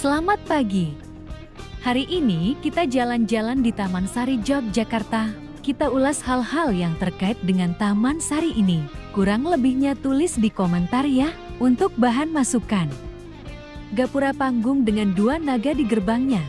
Selamat pagi. Hari ini kita jalan-jalan di Taman Sari, Yogyakarta. Kita ulas hal-hal yang terkait dengan Taman Sari ini. Kurang lebihnya tulis di komentar ya. Untuk bahan masukan. Gapura panggung dengan 2 naga di gerbangnya.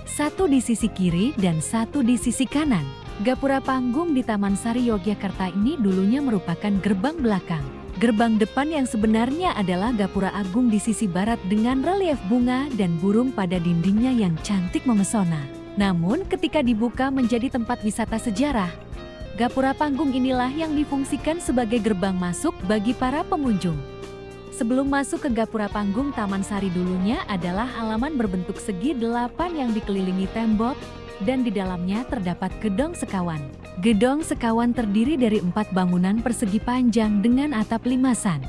Satu di sisi kiri dan satu di sisi kanan. Gapura panggung di Taman Sari, Yogyakarta ini dulunya merupakan gerbang belakang. Gerbang depan yang sebenarnya adalah gapura agung di sisi barat dengan relief bunga dan burung pada dindingnya yang cantik memesona. Namun ketika dibuka menjadi tempat wisata sejarah, gapura panggung inilah yang difungsikan sebagai gerbang masuk bagi para pengunjung. Sebelum masuk ke gapura panggung, Taman Sari dulunya adalah halaman berbentuk segi 8 yang dikelilingi tembok dan di dalamnya terdapat Gedong Sekawan. Gedong Sekawan terdiri dari 4 bangunan persegi panjang dengan atap limasan.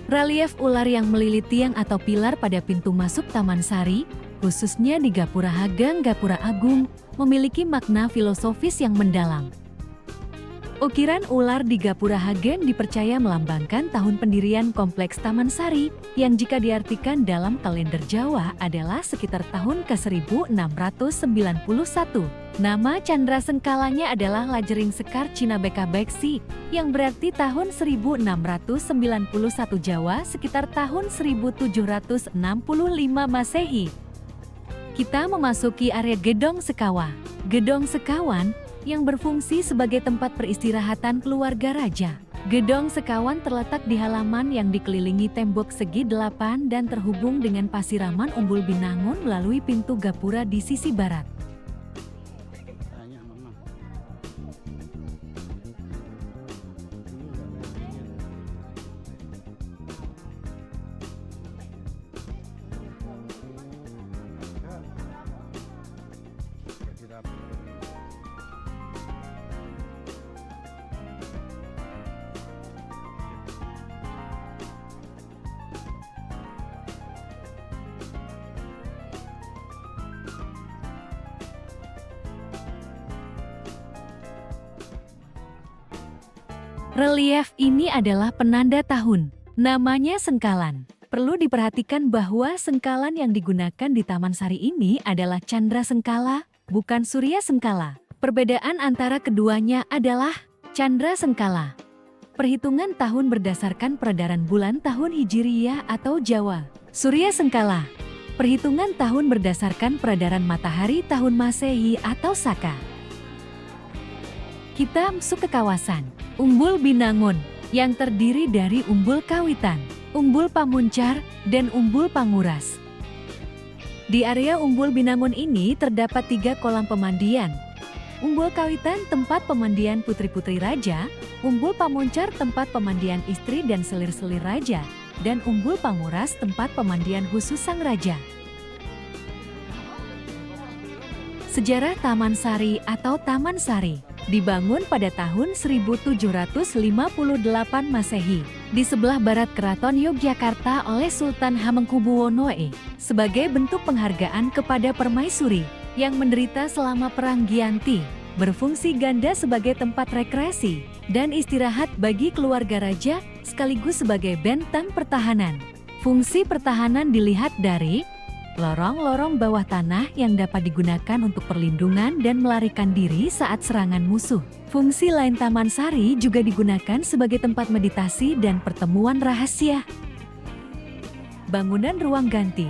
Relief ular yang melilit tiang atau pilar pada pintu masuk Taman Sari, khususnya di Gapura Hagang Gapura Agung, memiliki makna filosofis yang mendalam. Ukiran ular di Gapura Hagen dipercaya melambangkan tahun pendirian Kompleks Taman Sari, yang jika diartikan dalam kalender Jawa adalah sekitar tahun ke-1691. Nama Candra Sengkalanya adalah Lajering Sekar Cina Beka Beksi, yang berarti tahun 1691 Jawa sekitar tahun 1765 Masehi. Kita memasuki area Gedong Sekawa. Gedong Sekawan yang berfungsi sebagai tempat peristirahatan keluarga raja. Gedong Sekawan terletak di halaman yang dikelilingi tembok segi 8 dan terhubung dengan Pasiraman Umbul Binangun melalui pintu gapura di sisi barat. Relief ini adalah penanda tahun. Namanya sengkalan. Perlu diperhatikan bahwa sengkalan yang digunakan di Taman Sari ini adalah Candra Sengkala, bukan Surya Sengkala. Perbedaan antara keduanya adalah Candra Sengkala. Perhitungan tahun berdasarkan peredaran bulan tahun Hijriyah atau Jawa. Surya Sengkala. Perhitungan tahun berdasarkan peredaran matahari tahun Masehi atau Saka. Kita masuk ke kawasan Umbul Binangun, yang terdiri dari Umbul Kawitan, Umbul Pamuncar, dan Umbul Panguras. Di area Umbul Binangun ini terdapat 3 kolam pemandian. Umbul Kawitan tempat pemandian putri-putri raja, Umbul Pamuncar tempat pemandian istri dan selir-selir raja, dan Umbul Panguras tempat pemandian khusus sang raja. Sejarah Taman Sari atau Taman Sari dibangun pada tahun 1758 Masehi di sebelah barat Keraton Yogyakarta oleh Sultan Hamengkubuwono I sebagai bentuk penghargaan kepada permaisuri yang menderita selama Perang Giyanti, berfungsi ganda sebagai tempat rekreasi dan istirahat bagi keluarga raja sekaligus sebagai benteng pertahanan. Fungsi pertahanan dilihat dari lorong-lorong bawah tanah yang dapat digunakan untuk perlindungan dan melarikan diri saat serangan musuh. Fungsi lain Taman Sari juga digunakan sebagai tempat meditasi dan pertemuan rahasia. Bangunan ruang ganti.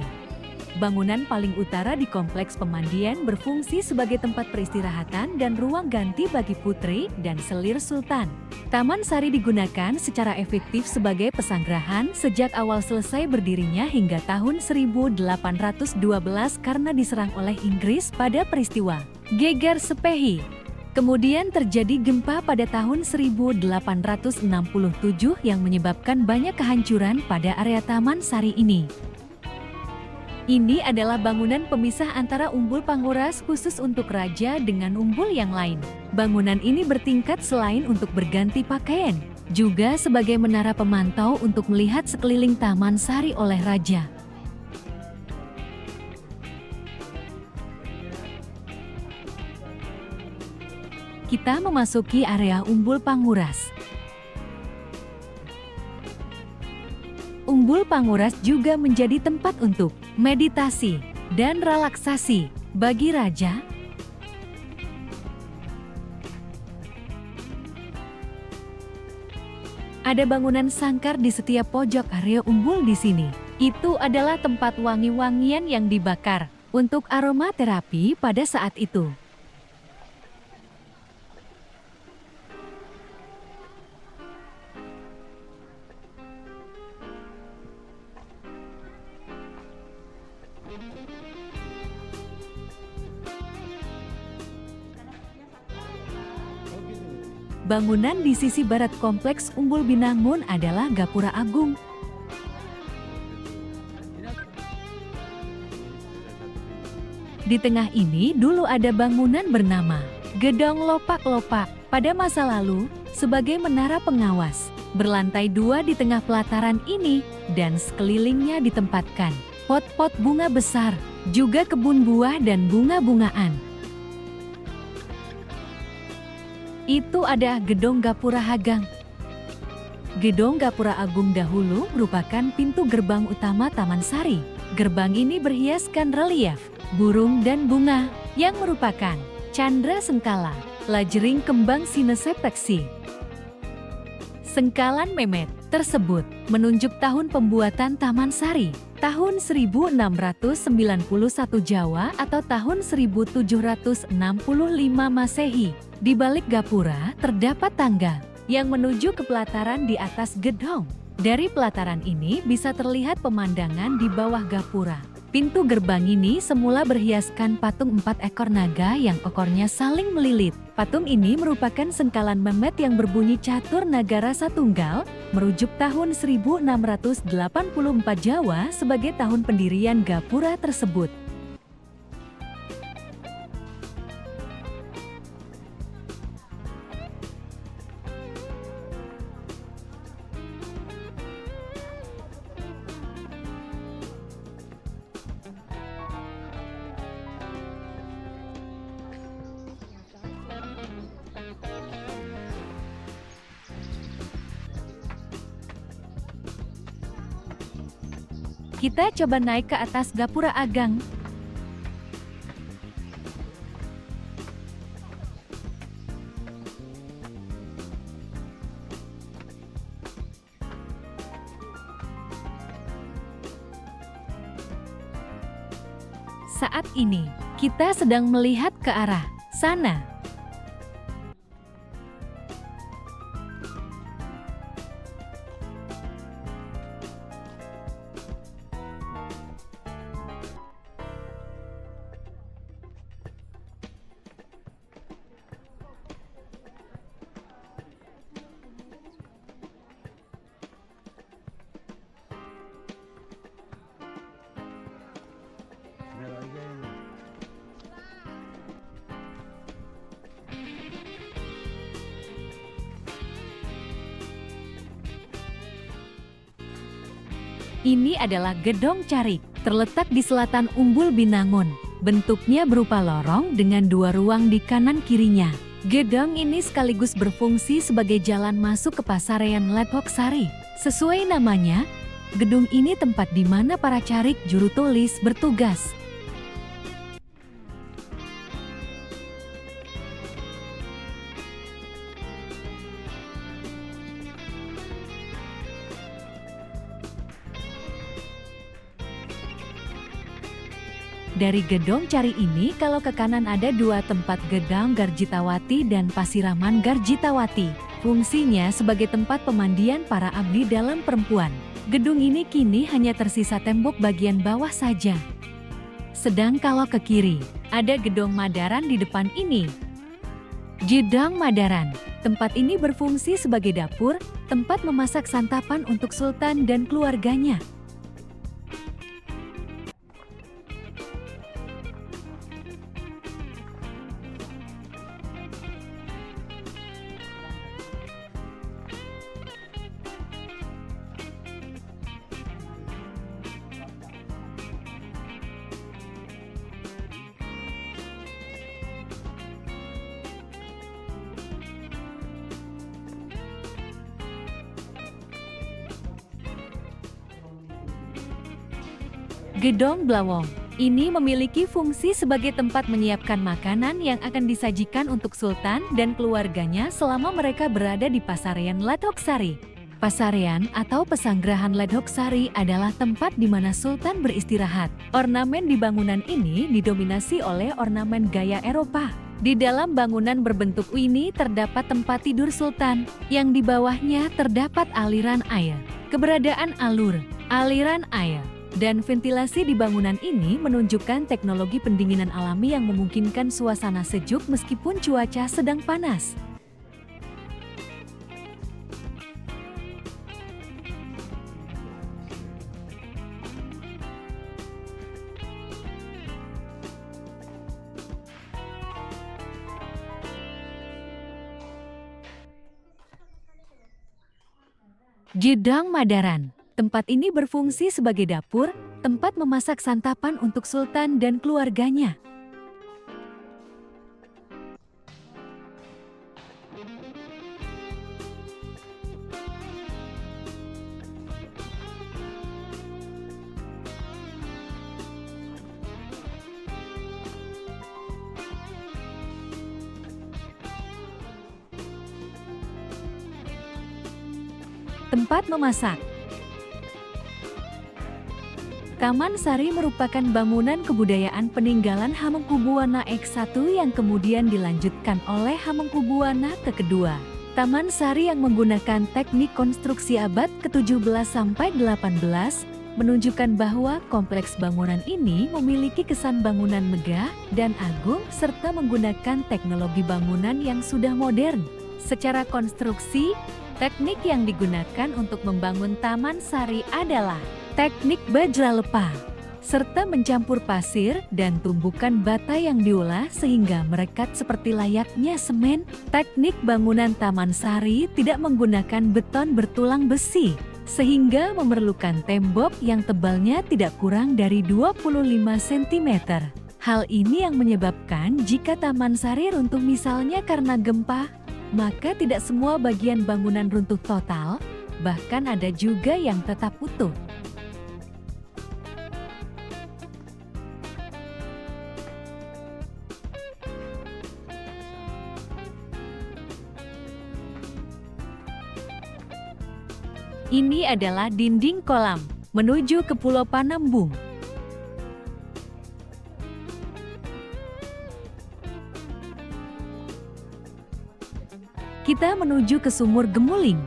Bangunan paling utara di kompleks pemandian berfungsi sebagai tempat peristirahatan dan ruang ganti bagi putri dan selir sultan. Taman Sari digunakan secara efektif sebagai pesanggerahan sejak awal selesai berdirinya hingga tahun 1812 karena diserang oleh Inggris pada peristiwa Geger Sepehi. Kemudian terjadi gempa pada tahun 1867 yang menyebabkan banyak kehancuran pada area Taman Sari ini. Ini adalah bangunan pemisah antara Umbul Panguras khusus untuk raja dengan umbul yang lain. Bangunan ini bertingkat selain untuk berganti pakaian, juga sebagai menara pemantau untuk melihat sekeliling Taman Sari oleh raja. Kita memasuki area Umbul Panguras. Umbul Panguras juga menjadi tempat untuk meditasi dan relaksasi bagi raja. Ada bangunan sangkar di setiap pojok area Umbul di sini. Itu adalah tempat wangi-wangian yang dibakar untuk aromaterapi pada saat itu. Bangunan di sisi barat kompleks Umbul Binangun adalah Gapura Agung. Di tengah ini dulu ada bangunan bernama Gedong Lopak-Lopak. Pada masa lalu, sebagai menara pengawas, berlantai 2 di tengah pelataran ini, dan sekelilingnya ditempatkan pot-pot bunga besar, juga kebun buah dan bunga-bungaan. Itu ada Gedong Gapura Hagang. Gedong Gapura Agung dahulu merupakan pintu gerbang utama Taman Sari. Gerbang ini berhiaskan relief burung dan bunga yang merupakan candra sengkala, lajering kembang sinesepteksi. Sengkalan Memet tersebut menunjuk tahun pembuatan Taman Sari, tahun 1691 Jawa atau tahun 1765 Masehi. Di balik gapura terdapat tangga yang menuju ke pelataran di atas gedong. Dari pelataran ini bisa terlihat pemandangan di bawah gapura. Pintu gerbang ini semula berhiaskan patung 4 ekor naga yang ekornya saling melilit. Patung ini merupakan sengkalan Memet yang berbunyi catur nagara satunggal, merujuk tahun 1684 Jawa sebagai tahun pendirian gapura tersebut. Kita coba naik ke atas Gapura Agang. Saat ini, kita sedang melihat ke arah sana. Ini adalah Gedong Carik, terletak di selatan Umbul Binangun. Bentuknya berupa lorong dengan 2 ruang di kanan kirinya. Gedong ini sekaligus berfungsi sebagai jalan masuk ke pasarean Lepok Sari. Sesuai namanya, gedung ini tempat di mana para carik juru tulis bertugas. Dari Gedong Cari ini kalau ke kanan ada 2 tempat gedang Garjitawati dan Pasiraman Garjitawati. Fungsinya sebagai tempat pemandian para abdi dalam perempuan. Gedung ini kini hanya tersisa tembok bagian bawah saja. Sedang kalau ke kiri, ada Gedong Madaran di depan ini. Gedong Madaran, tempat ini berfungsi sebagai dapur, tempat memasak santapan untuk sultan dan keluarganya. Gedong Blawong ini memiliki fungsi sebagai tempat menyiapkan makanan yang akan disajikan untuk Sultan dan keluarganya selama mereka berada di Pasarean Ladhoksari. Pasarean atau Pesanggerahan Ladhoksari adalah tempat di mana Sultan beristirahat. Ornamen di bangunan ini didominasi oleh ornamen gaya Eropa. Di dalam bangunan berbentuk U ini terdapat tempat tidur Sultan, yang di bawahnya terdapat aliran air. Keberadaan aliran air, dan ventilasi di bangunan ini menunjukkan teknologi pendinginan alami yang memungkinkan suasana sejuk meskipun cuaca sedang panas. Gedong Madaran. Tempat ini berfungsi sebagai dapur, tempat memasak santapan untuk Sultan dan keluarganya. Tempat memasak. Taman Sari merupakan bangunan kebudayaan peninggalan Hamengkubuwana X1 yang kemudian dilanjutkan oleh Hamengkubuwana ke-2. Taman Sari yang menggunakan teknik konstruksi abad ke-17 sampai 18 menunjukkan bahwa kompleks bangunan ini memiliki kesan bangunan megah dan agung serta menggunakan teknologi bangunan yang sudah modern. Secara konstruksi, teknik yang digunakan untuk membangun Taman Sari adalah teknik bajralepa, serta mencampur pasir dan tumbukan bata yang diolah sehingga merekat seperti layaknya semen. Teknik bangunan Taman Sari tidak menggunakan beton bertulang besi, sehingga memerlukan tembok yang tebalnya tidak kurang dari 25 cm. Hal ini yang menyebabkan jika Taman Sari runtuh misalnya karena gempa, maka tidak semua bagian bangunan runtuh total, bahkan ada juga yang tetap utuh. Ini adalah dinding kolam menuju ke Pulau Panambung. Kita menuju ke Sumur Gemuling.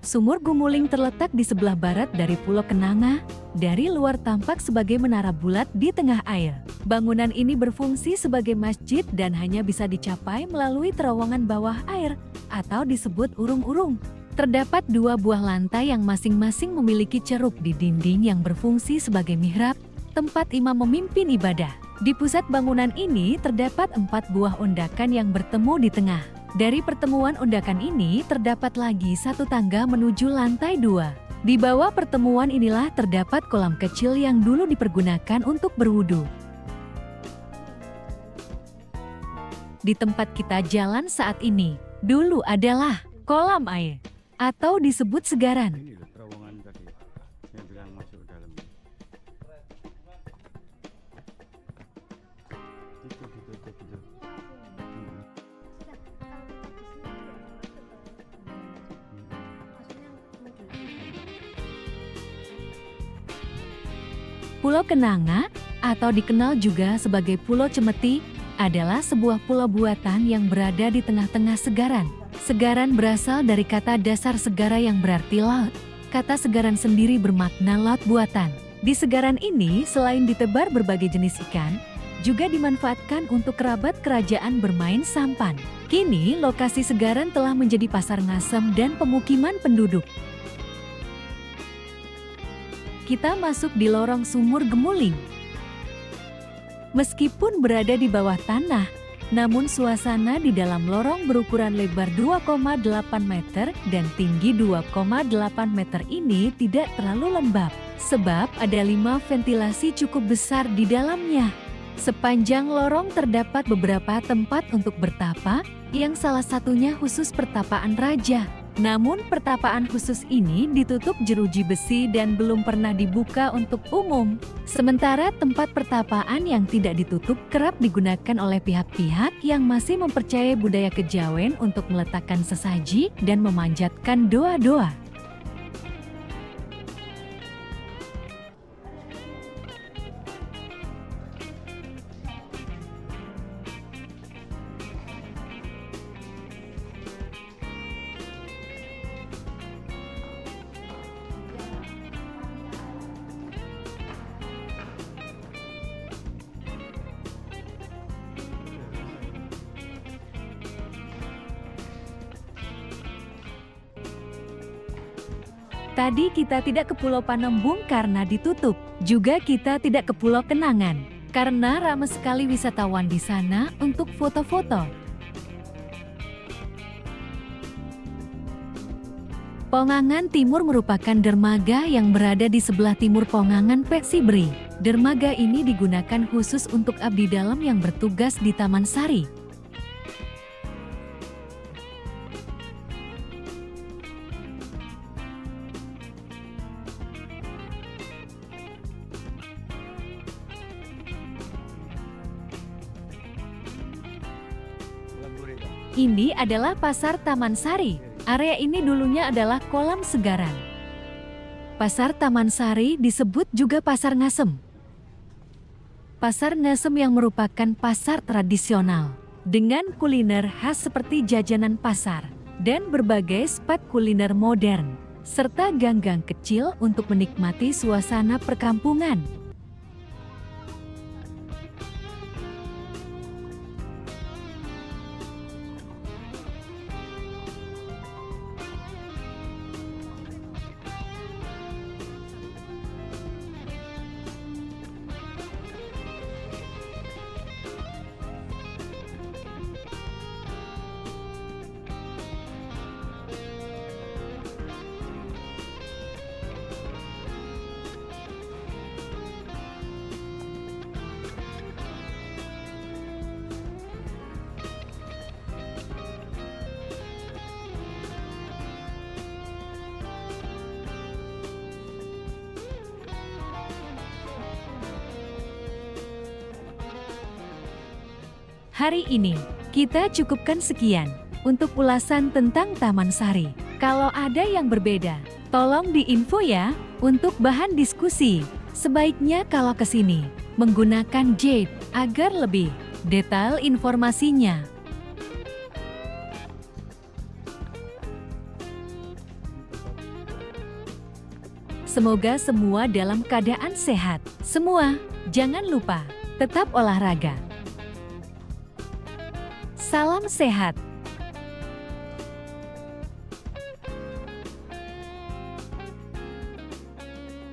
Sumur Gemuling terletak di sebelah barat dari Pulau Kenanga. Dari luar tampak sebagai menara bulat di tengah air. Bangunan ini berfungsi sebagai masjid dan hanya bisa dicapai melalui terowongan bawah air atau disebut urung-urung. Terdapat 2 buah lantai yang masing-masing memiliki ceruk di dinding yang berfungsi sebagai mihrab, tempat imam memimpin ibadah. Di pusat bangunan ini terdapat 4 buah ondakan yang bertemu di tengah. Dari pertemuan ondakan ini terdapat lagi 1 tangga menuju lantai 2. Di bawah pertemuan inilah terdapat kolam kecil yang dulu dipergunakan untuk berwudu. Di tempat kita jalan saat ini, dulu adalah kolam air atau disebut segaran. Ini loh terowongan tadi yang bilang masuk dalam. Itu ditutup itu. Pulau Kenanga, atau dikenal juga sebagai Pulau Cemeti, adalah sebuah pulau buatan yang berada di tengah-tengah segaran. Segaran berasal dari kata dasar segara yang berarti laut. Kata segaran sendiri bermakna laut buatan. Di segaran ini selain ditebar berbagai jenis ikan, juga dimanfaatkan untuk kerabat kerajaan bermain sampan. Kini lokasi segaran telah menjadi pasar ngasem dan pemukiman penduduk. Kita masuk di lorong Sumur Gemuling. Meskipun berada di bawah tanah, namun suasana di dalam lorong berukuran lebar 2,8 meter dan tinggi 2,8 meter ini tidak terlalu lembab, sebab ada 5 ventilasi cukup besar di dalamnya. Sepanjang lorong terdapat beberapa tempat untuk bertapa, yang salah satunya khusus pertapaan raja. Namun pertapaan khusus ini ditutup jeruji besi dan belum pernah dibuka untuk umum. Sementara tempat pertapaan yang tidak ditutup kerap digunakan oleh pihak-pihak yang masih mempercayai budaya kejawen untuk meletakkan sesaji dan memanjatkan doa-doa. Tadi kita tidak ke Pulau Panembung karena ditutup. Juga kita tidak ke Pulau Kenangan karena ramai sekali wisatawan di sana untuk foto-foto. Pongangan Timur merupakan dermaga yang berada di sebelah timur Pongangan Peksibri. Dermaga ini digunakan khusus untuk abdi dalam yang bertugas di Taman Sari. Ini adalah Pasar Taman Sari. Area ini dulunya adalah kolam segaran. Pasar Taman Sari disebut juga Pasar Ngasem. Pasar Ngasem yang merupakan pasar tradisional dengan kuliner khas seperti jajanan pasar dan berbagai spot kuliner modern serta gang-gang kecil untuk menikmati suasana perkampungan. Hari ini, kita cukupkan sekian untuk ulasan tentang Taman Sari. Kalau ada yang berbeda, tolong diinfo ya, untuk bahan diskusi. Sebaiknya kalau ke sini, menggunakan Jade agar lebih detail informasinya. Semoga semua dalam keadaan sehat. Semua, jangan lupa, tetap olahraga. Salam sehat.